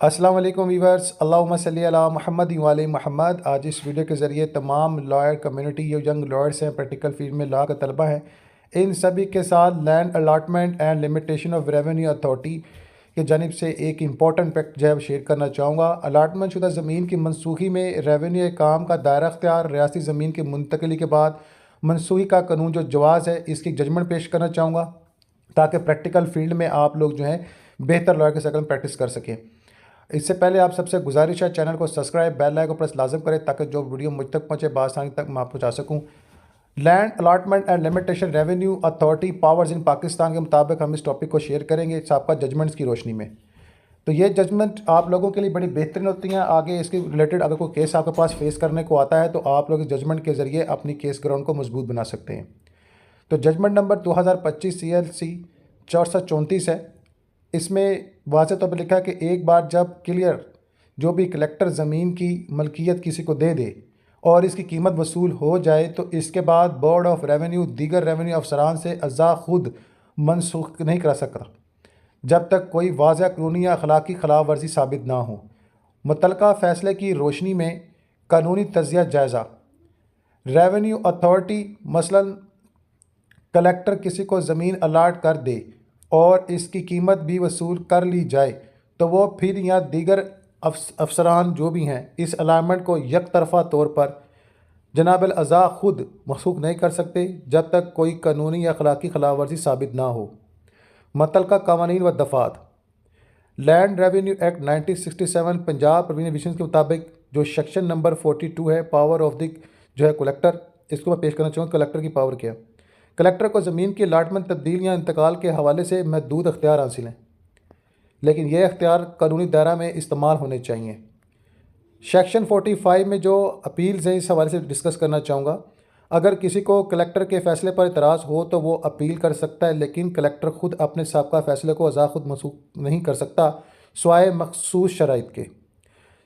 अस्सलाम वालेकुम वीवर्स, अल्लाहुम्मा सल्ली अला मुहम्मद व आले मुहम्मद। आज इस वीडियो के ज़रिए तमाम लॉयर कम्युनिटी जो यंग लॉयर्स हैं, प्रैक्टिकल फील्ड में लॉ का तलबा हैं, इन सभी के साथ land allotment and limitation of revenue authority की जानिब से एक इंपॉर्टेंट फैक्ट जो है शेयर करना चाहूँगा। अलाटमेंट शुदा ज़मीन की मनसूखी में रेवेन्यू काम का दायरा अख्तियार रियासती ज़मीन की मुंतकली के बाद मनसूखी का कानून जो जवाज़ है, इसकी जजमेंट पेश करना चाहूँगा ताकि प्रैक्टिकल फील्ड में आप लोग जो हैं बेहतर लॉयर के शक्ल में प्रैक्टिस कर सकें। इससे पहले आप सबसे गुजारिश है, चैनल को सब्सक्राइब, बेल आइकन को प्रेस लाजम करें ताकि जो वीडियो मुझ तक पहुँचे बआसानी तक मैं आप पहुँचा सकूँ। Land allotment and limitation revenue authority powers in Pakistan के मुताबिक हम इस टॉपिक को शेयर करेंगे साबका जजमेंट्स की रोशनी में। तो ये जजमेंट आप लोगों के लिए बड़ी बेहतरीन होती हैं। आगे इसके रिलेटेड अगर कोई केस आपके पास फेस करने को आता है तो आप लोग इस जजमेंट के ज़रिए अपनी केस ग्राउंड को मजबूत बना सकते हैं। तो जजमेंट नंबर 2025 CLC 434 है। इसमें वाज़ेह तौर पर लिखा है कि एक बार जब क्लियर जो भी कलेक्टर ज़मीन की मलकियत किसी को दे दे और इसकी कीमत वसूल हो जाए तो इसके बाद बोर्ड ऑफ रेवेन्यू दीगर रेवेन्यू अफसरान से अज़ा खुद मनसूख नहीं करा सकता जब तक कोई वाज़ेह कानूनी या अखलाकी खिलाफ वर्जी साबित ना हो। मुतलका फ़ैसले की रोशनी में कानूनी तजिया जायज़ा। रेवेन्यू अथॉरिटी मसलन कलेक्टर किसी को ज़मीन अलाट कर दे और इसकी कीमत भी वसूल कर ली जाए तो वो फिर या दीगर अफसरान जो भी हैं इस अलाटमेंट को एक तरफ़ा तौर पर जनाबल अज़ा खुद मनसूख नहीं कर सकते जब तक कोई कानूनी या अखलाकी खिलाफ वर्जी साबित ना हो। मुतलका कवानीन व दफ़ात। Land revenue act 1967 Punjab provision के मुताबिक जो सेक्शन नंबर 42 है, पावर ऑफ द जो है कलेक्टर, इसको मैं पेश करना चाहूँगा। कलेक्टर की पावर क्या है? कलेक्टर को ज़मीन की अलाटमेंट, तब्दील या इंतकाल के हवाले से महदूद अख्तियार हासिल हैं, लेकिन यह अख्तियार कानूनी दायरा में इस्तेमाल होने चाहिए। सेक्शन 45 में जो अपील्स हैं, इस हवाले से डिस्कस करना चाहूँगा। अगर किसी को कलेक्टर के फ़ैसले पर इतराज़ हो तो वो अपील कर सकता है, लेकिन कलेक्टर ख़ुद अपने साबका फ़ैसले को अज़ा खुद मनसूख नहीं कर सकता सिवाय मखसूस शराइत के।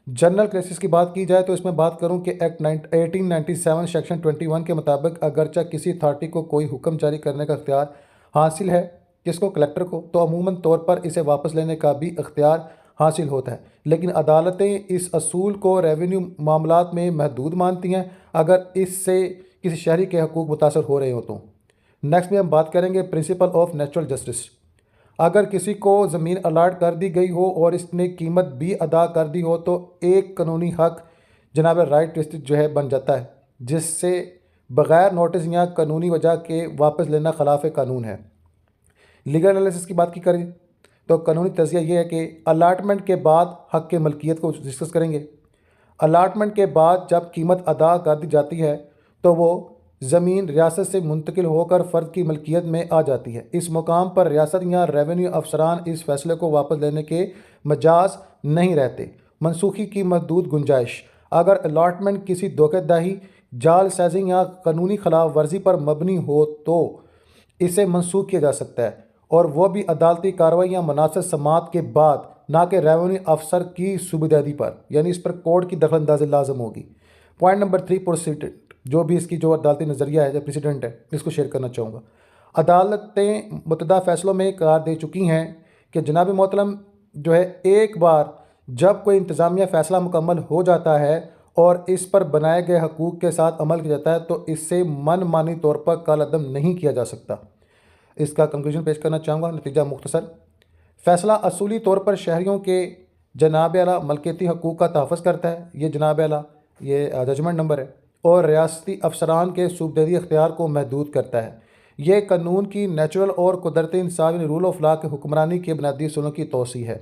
जनरल केसेस की बात की जाए तो इसमें बात करूं कि एक्ट 1897 सेक्शन 21 के मुताबिक अगरचा किसी अथॉरिटी को कोई हुक्म जारी करने का अख्तियार हासिल है किसको, कलेक्टर को, तो अमूमन तौर पर इसे वापस लेने का भी अख्तियार हासिल होता है, लेकिन अदालतें इस असूल को रेवेन्यू मामलात में महदूद मानती हैं अगर इससे किसी शहरी के हकूक़ मुतासर हो रहे हो तो। नेक्स्ट में हम बात करेंगे प्रिंसिपल ऑफ नेचुरल जस्टिस। अगर किसी को ज़मीन अलाट कर दी गई हो और इसने कीमत भी अदा कर दी हो तो एक कानूनी हक जनाब राइट रिस्ट्रिक्ट जो है बन जाता है, जिससे बग़ैर नोटिस या कानूनी वजह के वापस लेना खिलाफ कानून है। लीगल एनालिसिस की बात की करें तो कानूनी तज़िया ये है कि अलाटमेंट के बाद हक़ के मलकियत को डिस्कस करेंगे। अलाटमेंट के बाद जब कीमत अदा कर दी जाती है तो वो ज़मीन रियासत से मुंतकिल होकर फ़र्द की मलकियत में आ जाती है। इस मुकाम पर रियासत या रेवेन्यू अफसरान इस फैसले को वापस लेने के मजाज नहीं रहते। मनसूखी की महदूद गुंजाइश। अगर अलाटमेंट किसी धोखेदाही, जाल साजी या कानूनी खिलाफ वर्जी पर मबनी हो तो इसे मनसूख किया जा सकता है, और वह भी अदालती कार्रवाई या मुनासिब समात के बाद, ना कि रेवेन्यू अफसर की सुबेदारी पर, यानी इस पर कोर्ट की दखलअंदाजी लाजम होगी। पॉइंट नंबर 3 प्रोसीडेंट, जो भी इसकी जो अदालती नज़रिया है, जो प्रेसिडेंट है, इसको शेयर करना चाहूँगा। अदालतें मुतदा फ़ैसलों में करार दे चुकी हैं कि जनाब मोहतरम जो है, एक बार जब कोई इंतज़ामिया फ़ैसला मुकम्मल हो जाता है और इस पर बनाए गए हकूक़ के साथ अमल किया जाता है तो इससे मनमानी तौर पर कालअदम नहीं किया जा सकता। इसका कंक्लूजन पेश करना चाहूँगा। नतीजा मुख्तसर, फ़ैसला असूली तौर पर शहरियों के जनाब आला मलकियती हकूक़ का तहफ़्फ़ुज़ करता है, ये जनाब आला ये जजमेंट नंबर है, और रियासती अफसरान के सूबेदारी अख्तियार को महदूद करता है। यह कानून की नेचुरल और कुदरती इंसाफ रूल ऑफ लॉ के हुक्मरानी के बुनियादी असूलों की तौसीह है।